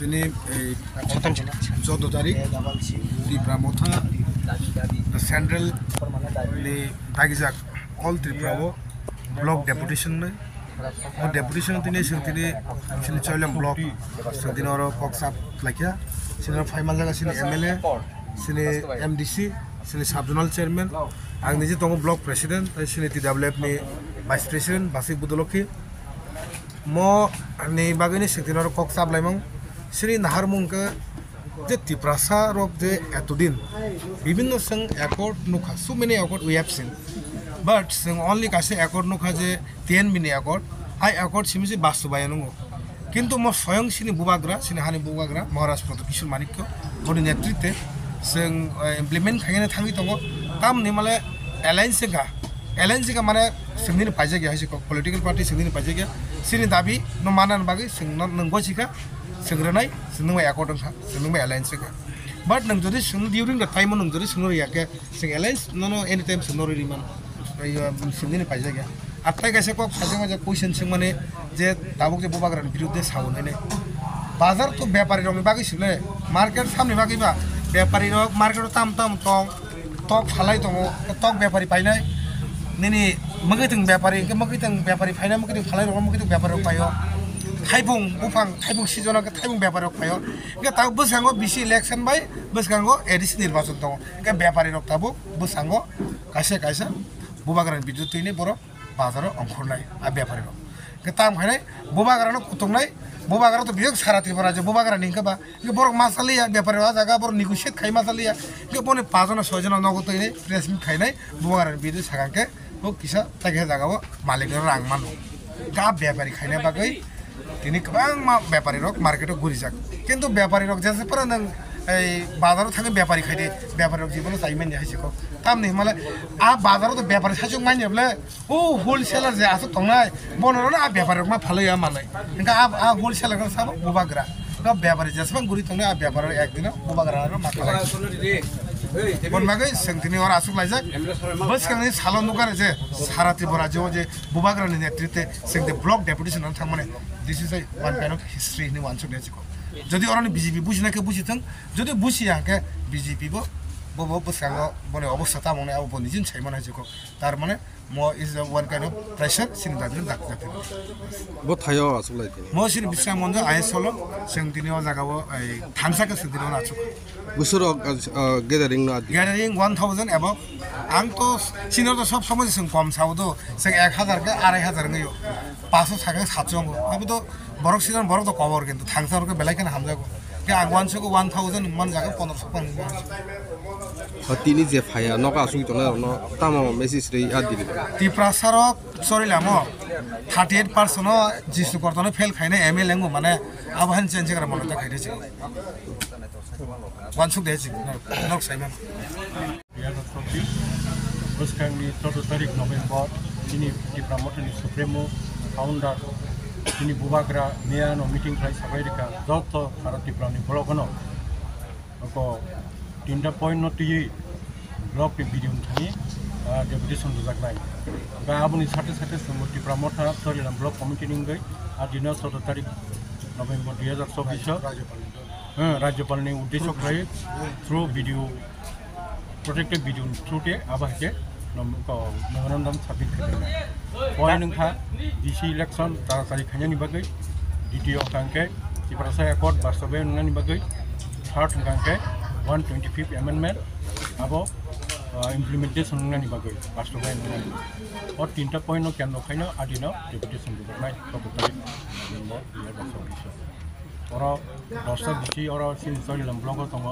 sini 14 tarik di Pramotha Central ni bagijak all Tripura block deputation ne deputation tini sini choilam block sini oro koksap lakya sini final jaga sini MLA sini MDC sini subzonal chairman ang niji tongo block president sini TWF ni vice president Basik Budolokhi mo ni bagini sini oro koksap laimang sini naharmung ke যে Tripura rock যে এতদিন বিভিন্ন সং accord নুখা so many accord we have seen but সং only কাছে accord নুখা যে 10 মিনি অ্যাকর্ড আই অ্যাকর্ড সিমিসি বাস্তবায়ন কিন্তু মো স্বয়ং সিনি বুবাগ্রা সিনি হানি বুবাগ্রা মহারাজ প্রদীপ কিশোর মানিক্য বনি নেতৃত্বে সং ইমপ্লিমেন্ট খাইনে থাঙ্গি দङ তাম নিমালে এলায়েন্স গা মানে সিংনি পাইজে গিয়া হইছে পলিটিক্যাল পার্টি সিংনি পাইজে গিয়া সিনি দাবি ন মানান বাগै সিং নंगौ सिखा Sengrenai, seneng mai akordong sa, seneng mai alliance ka. But nang jadi seng during the time nang jadi senori ya ke, seng alliance no anytime senori di mana, sengni ni pajak ya. Apa yang saya kok pajak macam question seng mana, je tabuk je bubagaran birude sahun ini. Bazar tu व्यापारी rong bagi sih le, market samne bagi ba, व्यापारी rong market tam tok halai tongo, tok व्यापारी painai, nini mengitung व्यापारी painai mengitung halai rong mengitung व्यापारी rong payo. Taibung bufang taibung season ke taibung व्यापारी rok payo ke tahu besango bisi election bai besango edisi nirbacon tongo ke व्यापारी rok tabu besango kaisa bubagaran bidut ini borok bazar ongkhornai a व्यापारी rok ke tam khainai bubagaran kutungnai bubagaran to biok sara Tripura je bubagaran ningka ba ke borok masaliya व्यापारी wa jaga borok negotiate khai masaliya ke bone 5 jona 6 jona nogo to ini press meet khainai bubagaran bidut sagangke bo kisa taghe jaga bo malik rang manu ga व्यापारी khainai bagai তিনি কবাং মা ব্যাপারী rock মার্কেটে ঘুরি যাক কিন্তু ব্যাপারী rock যেসে পরে নং এই বাজারে থাকে ব্যাপারী খাইতে ব্যাপারী রক জীবনে চাইমেন যাইছে কো তাম নি মানে আ বাজারে তো ব্যাপারী সাজক মাইনে বলে ও হোলসেলার যে আছে তংনাই বনর না ব্যাপারী রক মা ফালইয়া মানাই ইনকা আ হোলসেলার কা সব বুবাগরা না ব্যাপারী যেসবাং ঘুরি তংনা আ ব্যাপারী একদিন বুবাগরা আর মাকা বন মাগে সংতিনি আর আসুক লাইজাক বস কানি সালন দোকান যে সারা ত্রিপুরা যে বুবাগরানি নেতৃত্বে সেংতে ব্লক ডেপুটেশন থাক মানে this is a one kind of history ni one should know যদি orani BJP বুঝিনা কে বুঝিতং যদি বুঝিয়া কে BJP bo বসাঙ্গ বনে অবস্থা তা মনে আবো নিজিন ছাইমান হাইজকো তার মানে mo is a one kind of pressure sin dadin dak jate bo thayo asulai mo sin bisang monjo aisolo sengtini o jagao ai thamsa ke sengtini na achuk busuro gathering 1000 above ang to sinor to sob somoj seng kom saudo seng 1000 ke 2500 ngiyo 500 টাকা 700 ngo abu to borok sinon borok to cover kintu thangsa ke belai kan hamjago ke agwan seko 1000 man jaga 1500 pan তিনি যে ফায়া নকা আসুকি তো না তাম message রে আদিলি Tripura সরক সরিলামো 38% Jisu করতনে fail খাইনে MLA ngো মানে আবহান change করে মনটা খাইতেছে ওয়ানসুক দেছি নক Saiman Buskangni 14 tarik November ini di Pramotha Supremo founder ini bubagra meano meeting khai sabairika joto Bharat Tripura ni bologono ko tinta point noti block pe video thani deputation dujak nai ga abuni sate sumurti Pramotha sorilam block committee ningai adina 14 tarik November 2024 राज्यपाल ने उद्देश्य khai through video protected video through ke abahke memorandum submit khaina point nungkha DC election tarakari khanyani bagai DTO kangke Tripura accord bastobayan nungani bagai third kangke 125th amendment abo implementation nungani bagai bastobayan nungani और तीनटा point no kendo khaina adina deputation dubai prototype number 2024 और दस्ता बिची और सिन सरिलम block तंग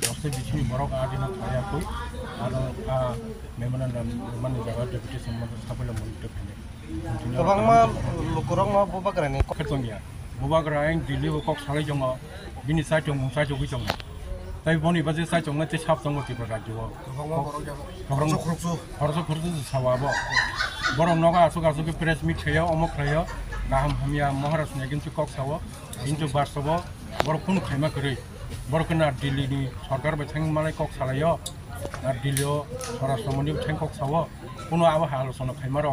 दस्ता बिची बरक आदिना थाया कोई आरो आ मेमोरेंडम मन जगह डेपुटेशन मन साफल मनिट फैले गोबां मा लुकुरं मा बुबाग्रानि खतमिया बुबाग्रायं दिल्ली कक सालै जङ बिनि साइटं मुंसाइ जगै जङ ताइ बनि बाजे साइ जङ ते साफ जङ तिब्र राज्य खरज सावाबो बरं नगा आसुक के प्रेस मिट खया अमक खया गाहाम हमिया महाराज ने किन्तु कक सावो इन्टु बारसबो बरकुन खाइमा करे बरकुना दिल्ली नि सरकार बे थें मालाय कक सालायो আর दिल्लीयाव सरासनस्रा मन्दिर थें कक सावो कुनो आबो आलोचना खाइमारो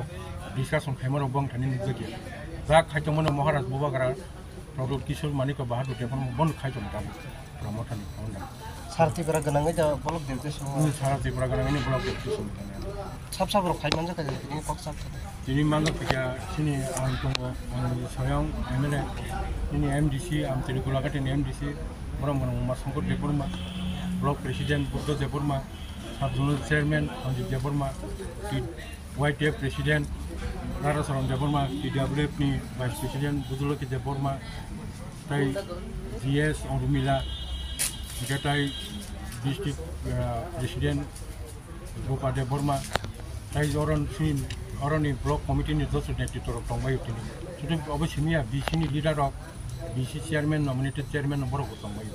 डिसकासन खाइमारो बं थानि निजगे जा खाइतमोन महाराज बुबाग्रा Dr. Kishore Manika Bahadur Department Bon Khaijom Dam Pramotani founder. सारथीफोरा गोनाङै जा block deputation Sara Tibragan block deputation. साब साब्र खायमान जाखायो बिनि पक्ष साब Jadi mangga pika sini ang tunggu ang sayang MLA ini MDC am tadi kulakat ini MDC orang Mas Sangkut Deparma Blok Presiden Buddha Deparma Sub Zonal Chairman Anjib Deparma YTF Presiden Rara Saram Deparma TWF ni Vice President Budula ki Deparma Tai GS Orumila Gatai District Presiden Bupa Deparma Tai orang ni blok komite ni dosu nanti torok tongbai itu ni. Jadi obviously ni BC ni leader of BC chairman nominated chairman nomor tongbai.